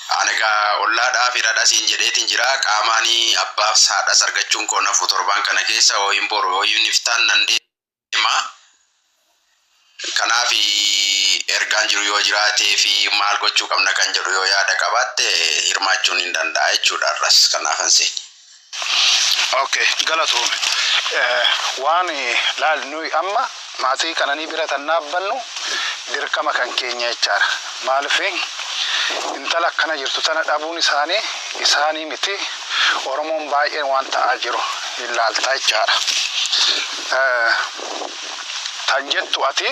Anigaa ollaadhaa firadha siin jedheetiin jira qaamaanii abbaaf saadha sargachuun koo nafu torban kana keessa ho'iin boru ho'iin iftaan nan deema. Kanaaf ergaan jiru yoo jiraatee fi maal gochuu qabna kan jedhu yoo yaada qabaatte hirmaachuun hin danda'a jechuudha arras kanaafan siin. Okay, galatoom. Waan laal nuyi amma maatii kananii bira tan dhaabbannu dirqama kan keenya jechaadha. Maaliifin intala akkana jirtu tana dhabuun isaanii miti Oromoon baay'een waan ta'aa jiru ilaaltaa jechaadha. Tan jettu ati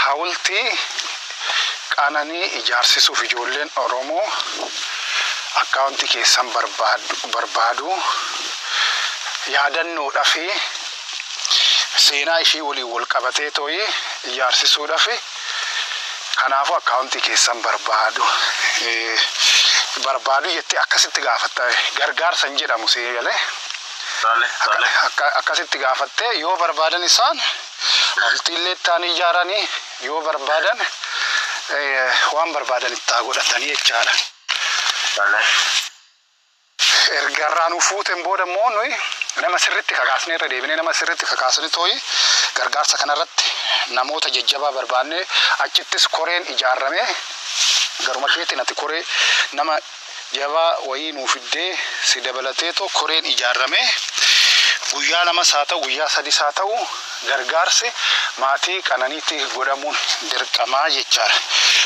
hawultii qaananii ijaarsisuuf ijoolleen Oromoo akkaawuntii keessan barbaadu yaadannoodhaa fi seenaa ishii waliin wal qabatee tooyi ijaarsisuudhaa fi kanaafuu akkaawuntii keessan barbaadu jettee akkasitti gaafatta gargaarsan jedhamu seegalee akkasitti gaafattee yoo barbaadan isaan hawultiillee ta'anii ijaaranii yoo barbaadan waan barbaadan itti godhatanii jechaadha. Ergarraa nu fuuteen booda immoo nuyi nama sirriitti kakaasnee irra deebinee nama sirriitti kakaasnee tooyi gargaarsa kanarratti namoota jajjabaa barbaannee achittis koreen ijaarame garuma keetiin ati koree nama jabaa wayii nuuf fiddee si dabalatee too koreen ijaarame guyyaa lamas haa ta'u guyyaa sadis haa ta'u gargaarsi maatii qananiitti godhamuun dirqamaa jechaadha.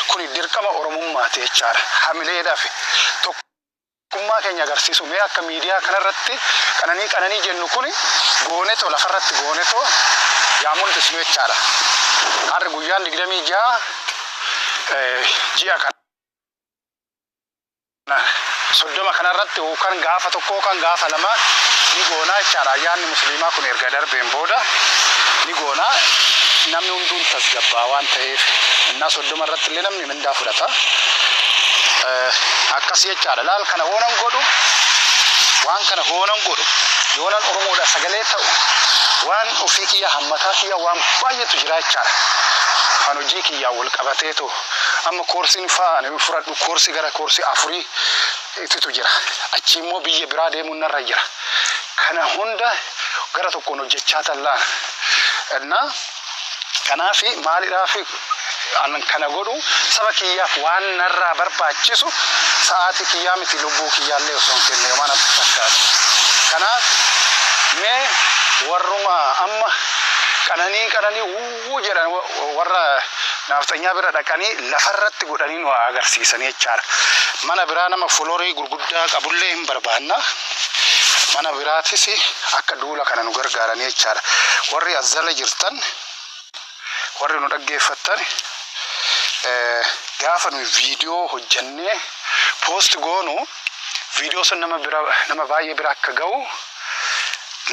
Kuni dirqama Oromummaati jechaadha. Hamileedhaaf tokkummaa keenya agarsiisu mee akka miidiyaa kanarratti qananii jennu kuni gooneetoo lafarratti gooneetoo yaa mul'isnu jechaadha. Harri guyyaan 26 ji'a kana soddoma kanarratti yookaan gaafa tokko yookaan gaafa lama ni goonaa jechaadha. Ayyaanni musliimaa kun erga darbeen booda ni goonaa. Namni hunduun tasgabbaa waan ta'eef innaa soddoma irratti illee namni mindaa fudhata. Akkas jechaadha. Laal kana hoonan godhu waan kana hoonan godhu yoonan Oromoodha sagalee ta'u waan ofii kiyya hammataa kiyya waan baay'eetu jira jechaadha. Kan hojii kiyyaa wal qabateetu amma koorsiin fa'aan fudhadhu koorsii gara koorsii 4 itti jira. Achi immoo biyya biraa deemuun narra jira. Kana hunda gara tokkoon hojjechaa tallaan. Innaa kanaafi maaliidhaaf kana godhu saba kiyyaaf waan narraa barbaachisu sa'aatii kiyyaa miti lubbuu kiyyaallee osoo hin kenne mana fakkaatu. Kanaaf mee warruma amma qananii jedhan warra naftanyaa bira dhaqanii lafarratti godhanii nu agarsiisanii jechaadha. Mana biraa nama foloorii gurguddaa qabullee hin barbaanna. Mana biraatis akka duula kana nu gargaaranii jechaadha. Warri azala jirtan warri nu dhaggeeffattan gaafa nu viidiyoo hojjannee poost goonu viidiyoo sun nama baay'ee bira akka ga'u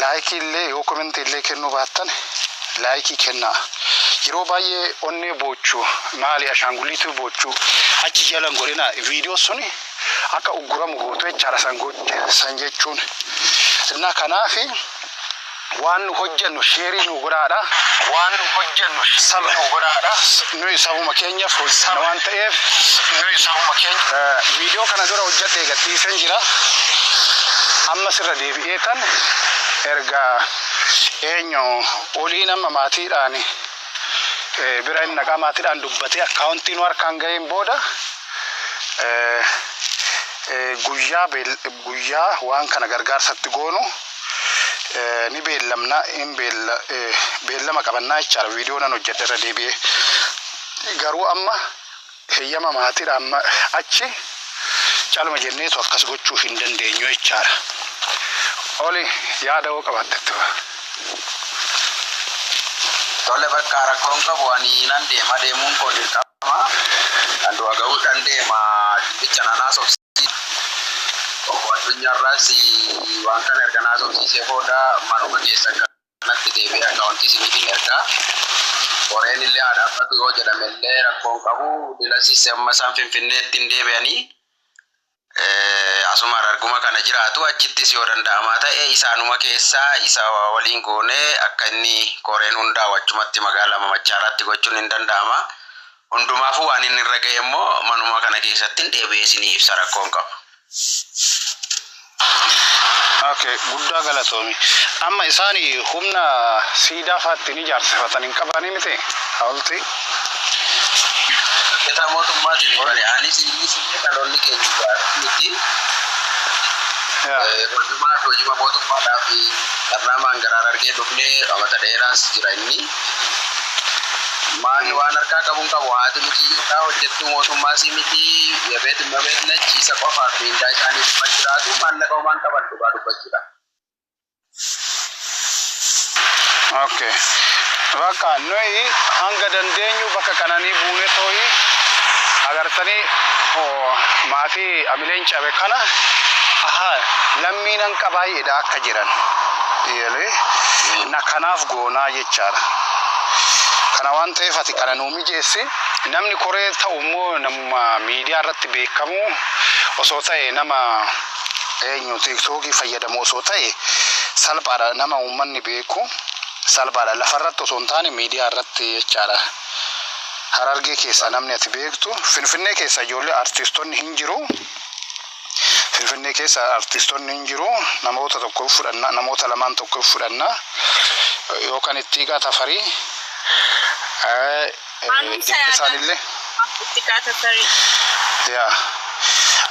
laayikii illee yoo komentii illee kennuu baattan laayikii kennaa. Yeroo baay'ee onnee bochuu maali ashaangulliitu bochuu achi jalan godhina viidiyoo suni akka ugguramu gootu jechaadha san jechuun. Innaa kanaafi waan nu hojjennu sheerii nu godhaadha. Waan nu hojjennu saba nu godhaadha. Nuyi sabuma keenyaaf hojjenna waan ta'eef nuyi sabuma keenya viidiyoo kana dura hojjedhee gadhiisan jira. Amma sirra deebi'ee tan erga eenyu olii nama maatiidhaan bira hin naqaa maatiidhaan dubbatee akkaawuntii nu harkaan ga'een booda guyyaa waan kana gargaarsatti goonu ni beellamna beellama qabannaa jechaadha. Viidiyoo nan hojjedhe irra deebi'ee garuu amma heeyyama maatiidhaan achi calma jenneetu akkas gochuu hin dandeenyu jechaadha. Oli yaada hoo qabattetti Tole bakka rakkoon qabu ani nan deema deemuun koo dirqama. Kan du'a ga'uudhaan deema bicha nanaas obsi. Addunyaarraas waan kana erga naas obsiisee booda manuma keessa kanatti deebi'ee akkaawuntii isiniitiin ergaa. Qoreen illee haa dhaabbatu yoo jedhame illee rakkoon qabu dilasiisee amma isaan Finfinneetti hin deebi'anii. Asuma arguma kana jiraatu achittis yoo danda'amaa ta'e isaanuma keessaa isa waliin goonee akka inni qoreen hundaa wachumatti magaalaa Mamachaaraatti gochuun hin danda'ama. hundumaafuu waan inni irra ga'e immoo manuma kana keessatti deebi'ee isinii ibsa rakkoon qabu. Okay, guddaa galatoomi. Amma isaanii humna siidaa faatti ni jaarsifatan hin qabanii miti hawulti. Kita mootummaatiin bare anis dhaloonni keenya miti. Hojii mootummaadhaaf dharraamaan garaa argee dhufnee amata dheeraas jira inni. Maal waan harkaa qabuun qabu haati miti hojjettuu mootummaas miti yabeet nachiisa qofaaf miindaa isaanii dhufan jiraatu maallaqa homaan qaban dhugaa dubbachuudha. Okay. Bakka noi hanga dandeenyu bakka kananii buune tooyi agartanii maatii amileen cabe kana lammiinan qabaayyeedha akka jiran na kanaaf goonaa jechaadha. Kana waan ta'eef ati kana nuu mijeessi namni koree ta'u immoo nama miidiyaa irratti beekamu osoo ta'e nama eenyu tiktookii fayyadamu osoo ta'e salphaadha nama uummanni beeku salphaadha lafarratti osoo hin taane miidiyaa irratti jechaadha. Harargee keessa namni ati beektu Finfinnee keessa ijoollee artistoonni hin jiru. Finfinnee keessa artistoonni hin jiru. Namoota tokko fudhanna namoota lamaan tokko fudhanna yookaan Ittiiqaa Tafarii isaanillee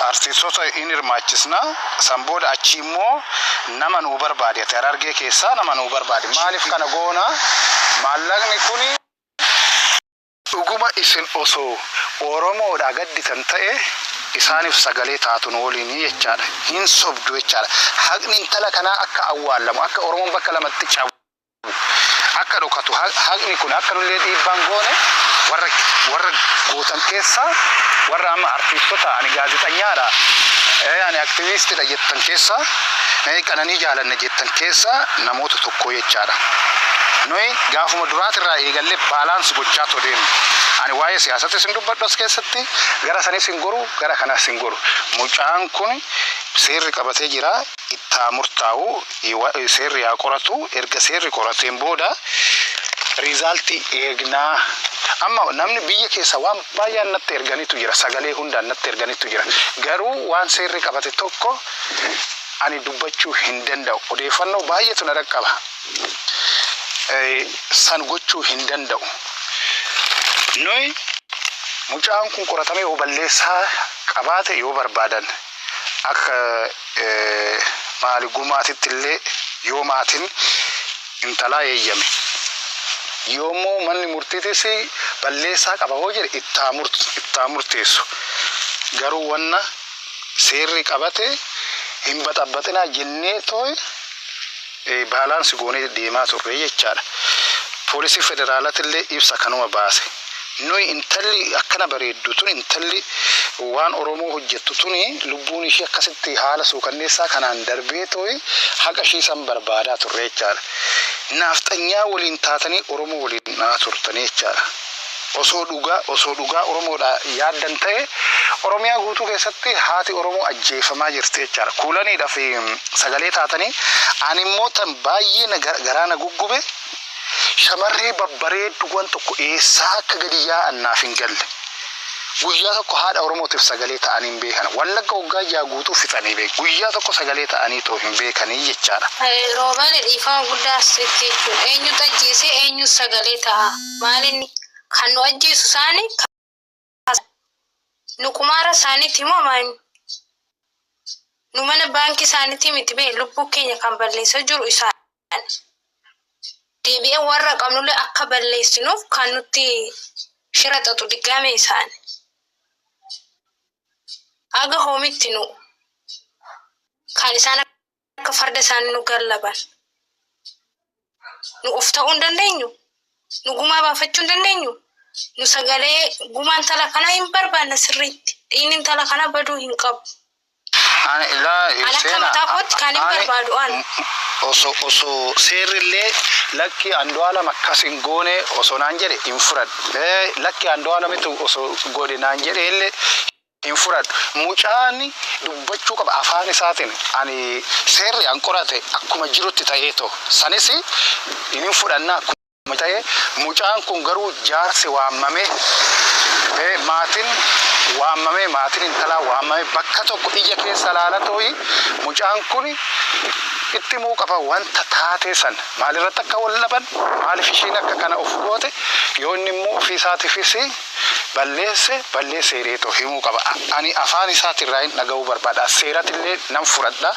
artistoota in hirmaachisna san booda achi immoo nama nuu barbaade ati Harargee keessaa nama nuu barbaade maaliif kana goona maallaqni kuni dhuguma isin osoo Oromoodhaa gadditan ta'e isaaniif sagalee taatuun waliin jechaadha hin sobdu jechaadha haqni intala kanaa akka awwaalamu akka Oromoon bakka lamatti cabu akka dhokatu haqni kun akka nullee dhiibbaan goone warra gootan keessa warra amma artistoota ani gaazexanyaadha ani aktivistiidha jettan keessa qananii jaalanne jettan keessa namoota tokko jechaadha. Noi gaafuma duraatirraa eegalle baalaansi gochaa deemu. Ani waa'ee siyaasatti sin dubbadhu as keessatti gara sanis hin goru gara kanas hin goru. Mucaan kun seerri qabatee jira ittaa murtaa'u seerri haa qoratu erga seerri qorateen booda riizaaltii eegnaa. Amma namni biyya keessa waan baay'ee natti erganitu jira sagalee hundaan natti erganitu jira garuu waan seerri qabate tokko ani dubbachuu hin danda'u odeeffannoo baay'eetu na dhaqqaba. San gochuu hin danda'u. Noi mucaan kun qoratamee yoo balleessaa qabaate yoo barbaadan akka maali gumaatitti illee yoo maatiin intalaa eeyyame yoommoo manni murtiitis balleessaa qaba hoo jedhe ittaa murteessu garuu wanna seerri qabate hin baxabbatinaa jennee tooy baalaansi goonee deemaa turre jechaadha. Poolisii federaalaatillee ibsa kanuma baase. Noi intalli akkana bareeddu tun intalli waan Oromoo hojjettu tuni lubbuun ishee akkasitti haala suukanneessaa kanaan darbee tooy haqa ishii san barbaadaa turre jechaadha. Naafxanyaa waliin taatanii Oromoo waliin naa turtanii jechaadha. Osoo dhugaa Oromoodhaa yaaddan ta'e Oromiyaa guutuu keessatti haati Oromoo ajjeefamaa jirti jechaadha. Kuulaniidhaaf sagalee taatanii ani immoo tan baay'ee garaana guggube shamarree babbareeddu waan tokko eessaa akka gadi yaa'an naaf hin galle. Guyyaa tokko haadha Oromootiif sagalee ta'anii hin beekan. Wallagga waggaa yaa guutuu fixanii beeku. Guyyaa tokko sagalee ta'anii too hin beekanii jechaadha. Roobaan dhiifama guddaa asitti jechuudha. Eenyutu ajjeesee eenyu sagalee ta'a. Maalinni kan nu ajjeesu isaanii nu kumaara isaaniitti moo maani? Nu mana baankii isaaniitti miti bee lubbuu keenya kan balleessaa jiru isaan. Deebi'ee warra qabnullee akka balleessinuuf kan nutti shiraxatu diggame isaani. Aga hoomitti nu kan isaan akka farda isaanii nu gallaban. Nu of ta'uu hin dandeenyu. Nu gumaa baafachuu hin dandeenyu. Nu sagalee gumaan tala kana hin barbaanne sirriitti. Dhiinni intala kana baduu hin qabu. Akka mataa kootti kan hin barbaadu an. Osoo seerrillee lakki Andu'aalam akkas hin goone osoo naan jedhe hin fudhadhu. Lakki Andu'aalamitu osoo godhe naan jedhe illee hin fudhadhu. Mucaan dubbachuu qaba afaan isaatiin ani seerri an qorate akkuma jirutti ta'eetoo sanis hin fudhannaa. Mucaan kun garuu jaarsi waamame maatiin waamamee maatiin intalaa waamamee bakka tokko ija keessa laalatooyi mucaan kun itti muu qaba wanta taatee san maalirratti akka wal dhaban maaliif ishiin akka kana of goote yoo inni immoo ofiisaatiifis balleesse reetoo himuu qaba ani afaan isaatirraa hin dhaga'uu barbaada seeratillee nan fudhadha.